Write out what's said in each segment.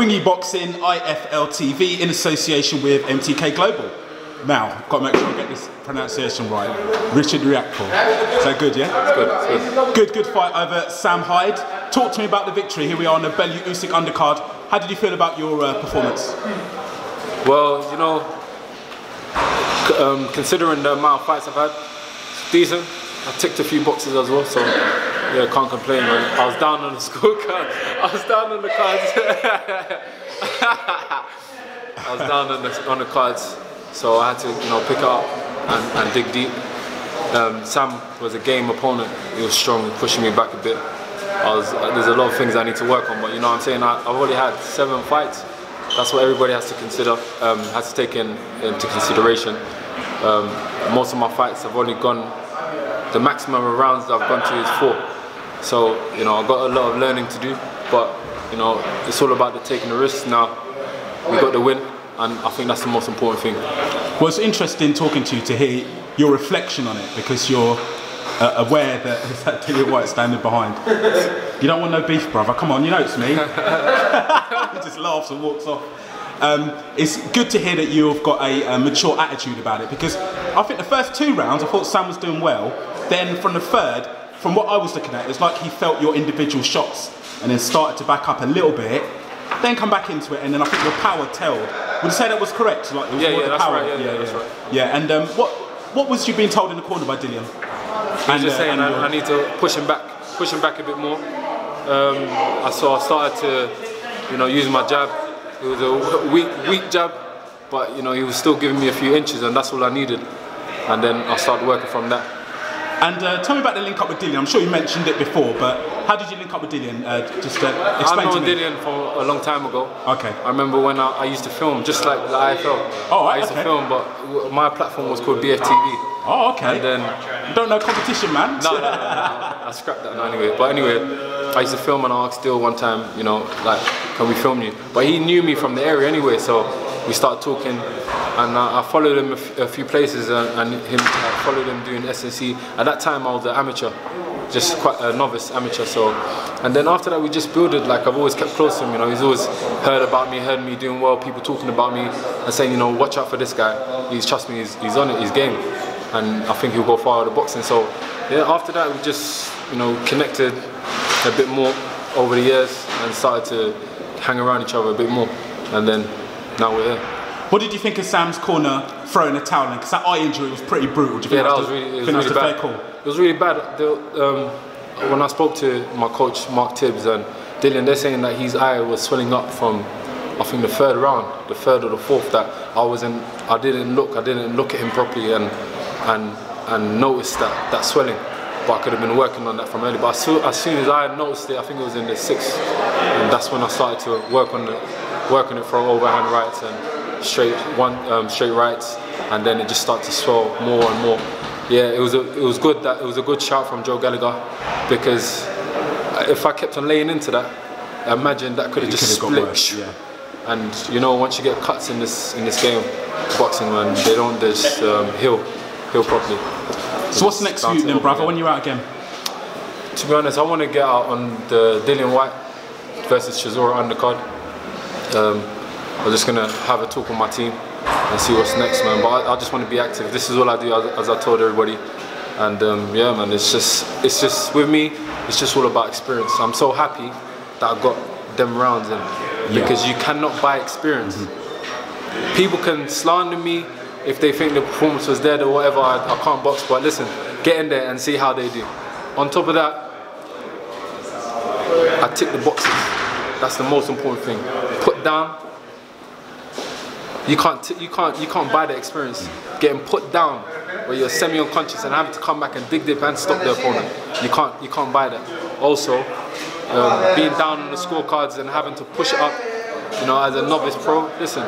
Wingy Boxing, IFL TV, in association with MTK Global. Now, got to make sure I get this pronunciation right. Richard Riakphore. Is that good, yeah? It's good, it's good. Good fight over Sam Hyde. Talk to me about the victory. Here we are on the Bellew Usyk undercard. How did you feel about your performance? Well, you know, considering the amount of fights I've had, it's decent. I ticked a few boxes as well, so yeah, can't complain, man. I was down on the scorecard. I was down on the cards. I was down on the cards, so I had to, you know, pick it up and dig deep. Sam was a game opponent. He was strong, pushing me back a bit. There's a lot of things I need to work on, but you know what I'm saying, I've already had 7 fights. That's what everybody has to consider, has to take into consideration. Most of my fights have only gone, the maximum of rounds that I've gone to is 4. So, you know, I've got a lot of learning to do, but, you know, it's all about taking the risks now. We got the win, and I think that's the most important thing. Well, it's interesting talking to you to hear your reflection on it, because you're aware that it's that Dillian Whyte standing behind. You don't want no beef, brother. Come on, you know it's me. He just laughs and walks off. It's good to hear that you've got a mature attitude about it, because I think the first 2 rounds I thought Sam was doing well. Then from the third, from what I was looking at, it's like he felt your individual shots and then started to back up a little bit, then come back into it, and then I think your power tailed. Would you say that was correct? Like, yeah, that's right. Yeah, that's right. Yeah, and what was you being told in the corner by Dillian? He was just saying I need to push him back a bit more. So I started to, you know, use my jab. It was a weak jab, but you know, he was still giving me a few inches, and that's all I needed. And then I started working from that. And tell me about the link up with Dillian. I'm sure you mentioned it before, but how did you link up with Dillian? Explain to me. I've known Dillian for a long time ago. Okay. I remember when I used to film, just like the IFL. Oh, I used to film, but my platform was called BFTV. Oh, okay. And then you don't know competition, man. No. I scrapped that now anyway. But anyway, I used to film, and I asked Dill one time, you know, like, can we film you? But he knew me from the area anyway, so we started talking. And I followed him a few places, and I followed him doing SNC. At that time, I was an amateur, just quite a novice amateur. So, and then after that, we just builded. Like, I've always kept close to him. You know, he's always heard about me, heard me doing well, people talking about me, and saying, you know, watch out for this guy. Trust me, he's on it, he's game, and I think he'll go far with the boxing. So, yeah, after that, we just, you know, connected a bit more over the years and started to hang around each other a bit more, and then now we're here. What did you think of Sam's corner throwing a towel in? Because that eye injury was pretty brutal. Do you think that was really bad. Fair call? It was really bad. When I spoke to my coach, Mark Tibbs, and Dillian, they're saying that his eye was swelling up from, I think, the 3rd round, the 3rd or the 4th, that I didn't look at him properly and noticed that swelling. But I could have been working on that from early. But as soon as I noticed it, I think it was in the 6th, and that's when I started to work on it from overhand rights and straight rights, and then it just started to swell more and more. Yeah, it was good. That it was a good shout from Joe Gallagher, because if I kept on laying into that, imagine that could have just split. Worse, yeah. And you know, once you get cuts in this game, boxing, man, they don't just heal properly. So what's next for you then, brother? When you're out again? To be honest, I want to get out on the Dillian Whyte versus Chisora undercard. I'm just gonna have a talk with my team and see what's next, man. But I just want to be active. This is all I do, as I told everybody. And yeah, man, it's just with me. It's just all about experience. I'm so happy that I got them rounds in, because you cannot buy experience. People can slander me if they think the performance was dead or whatever. I can't box, but listen, get in there and see how they do. On top of that, I tick the boxes. That's the most important thing. Put down. You can't buy the experience. Getting put down, where you're semi-unconscious and having to come back and dig deep and stop the opponent. You can't buy that. Also, being down on the scorecards and having to push it up, you know, as a novice pro. Listen,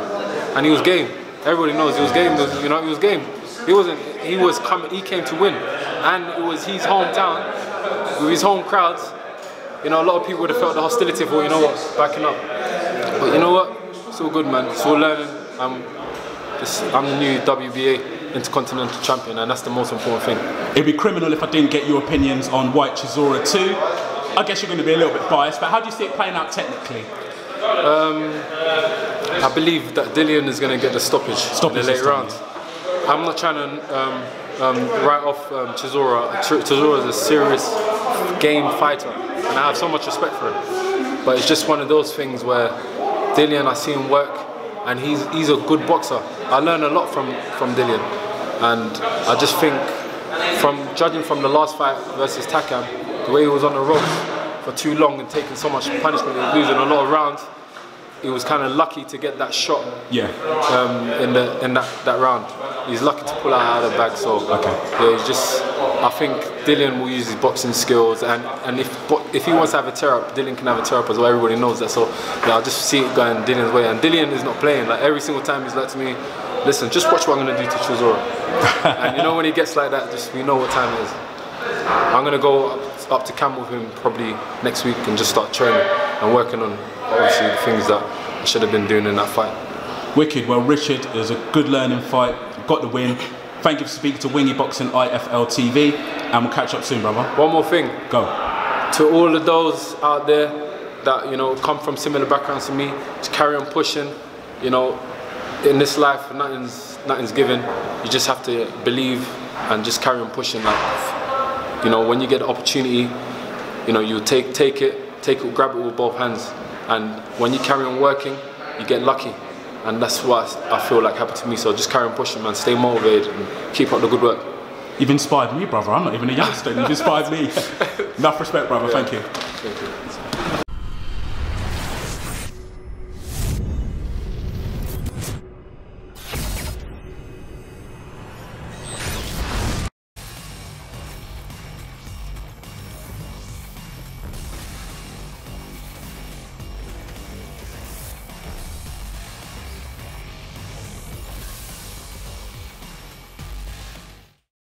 and he was game. Everybody knows he was game. You know, he was game. He came to win, and it was his hometown with his home crowds. You know, a lot of people would have felt the hostility for, you know what, backing up. But you know what? It's all good, man. It's all learning. I'm the new WBA Intercontinental Champion, and that's the most important thing. It'd be criminal if I didn't get your opinions on Whyte Chisora 2. I guess you're going to be a little bit biased, but how do you see it playing out technically? I believe that Dillian is going to get the stoppage in the late rounds. I'm not trying to write off Chisora. Chisora is a serious game fighter, and I have so much respect for him. But it's just one of those things where Dillian, I see him work, and he's a good boxer. I learn a lot from Dillian, and I just think, judging from the last fight versus Takam, the way he was on the ropes for too long and taking so much punishment and losing a lot of rounds, he was kind of lucky to get that shot. Yeah. In that round, he's lucky to pull out of the bag. So yeah, he's just. I think Dillian will use his boxing skills, and if he wants to have a tear up, Dillian can have a tear up as well. Everybody knows that. So yeah, I just see it going Dillian's way, and Dillian is not playing. Like every single time he's like to me, listen, just watch what I'm gonna do to Chisora. And you know when he gets like that, just we know what time it is. I'm gonna go up to camp with him probably next week and just start training and working on obviously the things that I should have been doing in that fight. Wicked. Well, Richard, it was a good learning fight. Got the win. Thank you for speaking to Wingy Boxing IFL TV, and we'll catch up soon, brother. One more thing. Go. To all of those out there that come from similar backgrounds to me, to carry on pushing. In this life, nothing's given. You just have to believe and just carry on pushing. Like, when you get the opportunity, you take it, grab it with both hands. And when you carry on working, you get lucky. And that's what I feel like happened to me. So just carry on pushing, man. Stay motivated and keep up the good work. You've inspired me, brother. I'm not even a youngster. You've inspired me. Enough respect, brother. Yeah. Thank you. Thank you.